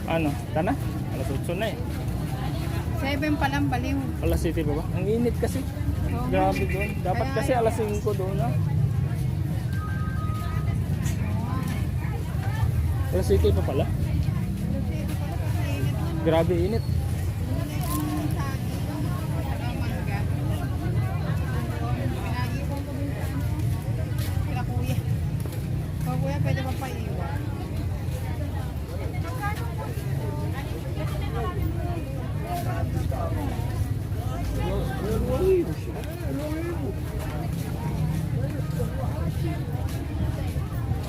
Ano? Tana? Alas 8 na eh. 7 pa lang baliw. Alas 7 pa ba? Ang init kasi. Oo. Grabe doon. Dapat kasi alas 5 doon na. Alas 7 pa pala. Grabe init. Kuya, pwede mapaiwan.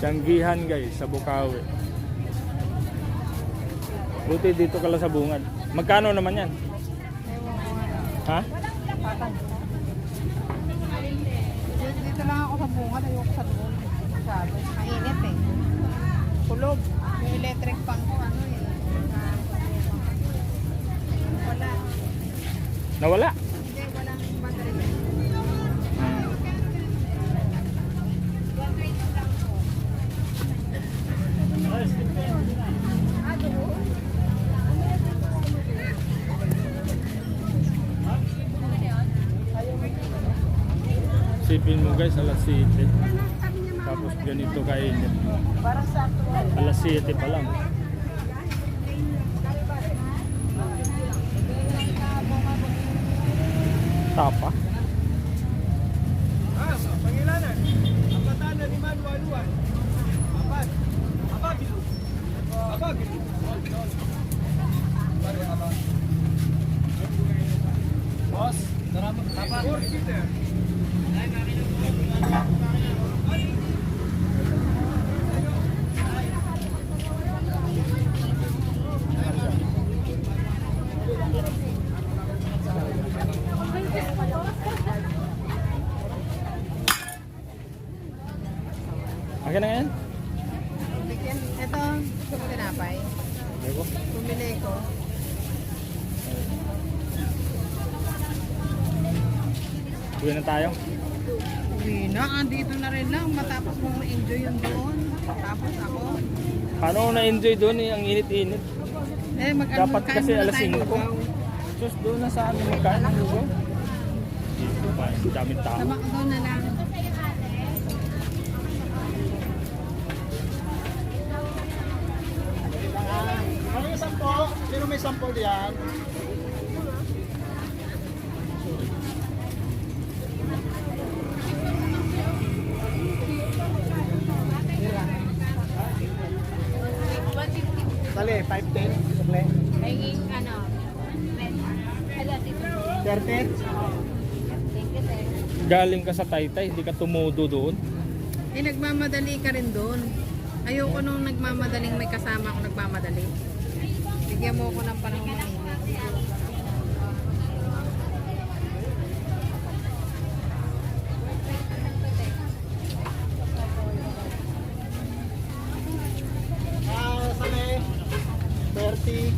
Tiyanggihan guys sa Bukawi. Buti dito ka lang sa bungad. Magkano naman yan? Ha? Dito lang ako sa bungad, ayoko sa doon. Masyado. Mainit eh. Kulog. Yung electric fan ko, ano eh. Wala. Nawala? Hindi, wala. Battery. Sipin mo guys, alas 7. Tapos ganito kainit. Alas 7 pa lang. Tapa. Pangilanan. Apatan ni Manualuan. Apat. Apat gitu. Apat gitu. Bos, dalam apa? Akin na yan? Bigyan. Ito, gusto ko tinapay. Ayoko. Bumili ko. Uwi na tayo. Uwi na, andito na rin lang. Matapos mong ma-enjoy yung doon. Tapos ako. Paano ko na-enjoy doon eh? Ang init-init. Eh, Dapat kasi muna alas tayo 5. lugaw. Sus, doon na sa amin magkain ng lugaw. Dito pa, ang daming tao. Sa McDo na lang. Ano yung 10? Sino may 10 diyan? Dali, 5-10. Sukle. Hinging ano? 30. Galing ka sa Taytay, hindi ka tumudo doon. Eh, nagmamadali ka rin doon. Ayoko nung nagmamadaling may kasama ako nagmamadali. Bigyan mo ako ng panahon ng init. Sali. 30.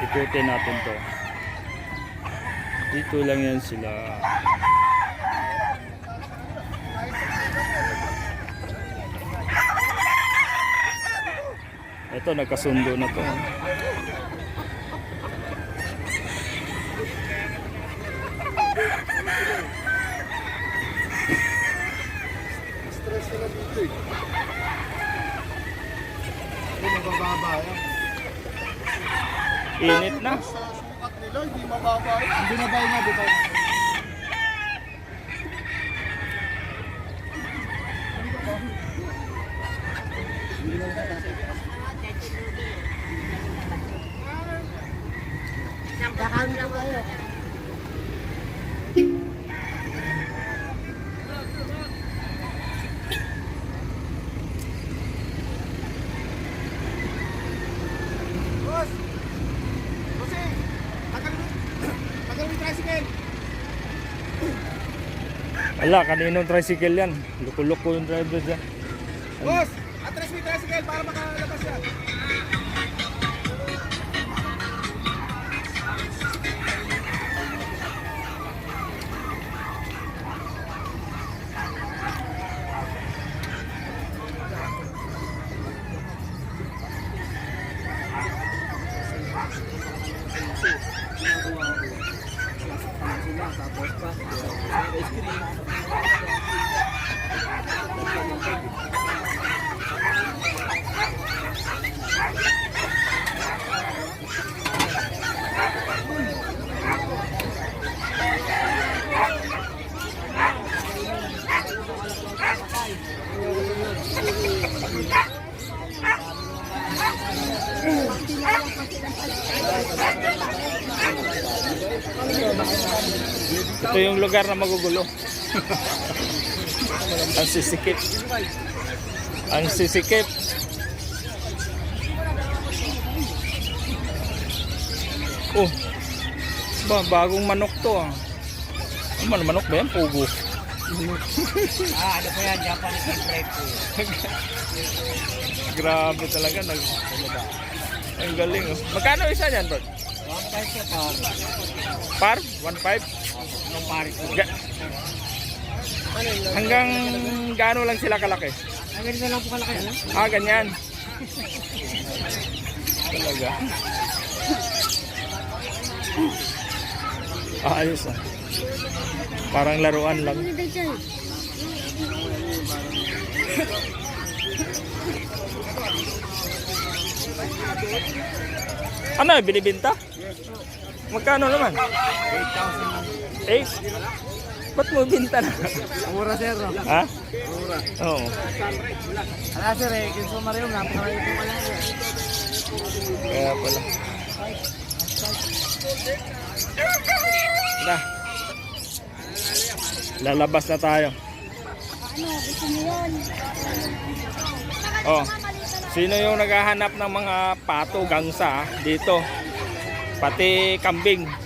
Ikutin natin to. Dito lang yan sila. Ito, nagkasundo na to. Stress sila dito eh. Hindi mabababa yan. Init na. Sa sukat nila, hindi mababa yan. Hindi na ba nga, di ba? Nakakamla ko. Ala, kaninong tricycle yan? Luko-luko yung driver dyan. Boss, atras mo yung tricycle para makalabas yan. Ito yung lugar na magugulo. Ang sisikip. Ang sisikip. Oh. Bagong manok to ah. Ano manok ba yan? Pugo. Ano po yan? Japanese bread po. Grabe talaga. Ang galing oh. Magkano isa yan, bro? 1.5 siya Par? par. 1.5? Ang pari ko. Hanggang gaano lang sila kalaki? Ang ganito lang po kalaki. Ano? Ah, ganyan. Talaga. Ayos ah. Parang laruan lang. Ano, binibinta? Magkano naman? 8,000. 8? Ba't mo binta na? Mura sir. No? Ha? Mura. Oo. Ala sir eh, kinso marium napakalayo po pala. Kaya pala. Na. Lalabas na tayo. Ano, gusto niyo yun? Oh. Sino yung naghahanap ng mga pato, gangsa dito? Pati kambing.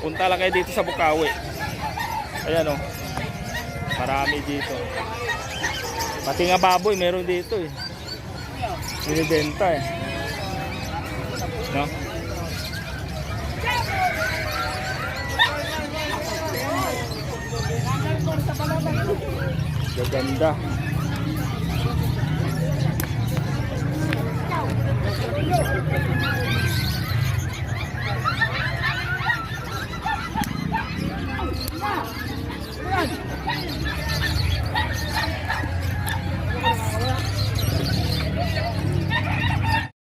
Punta lang kayo dito sa Bukawi. Ayan oh. Marami dito. Pati nga baboy meron dito eh. Binibenta eh. No? Gaganda.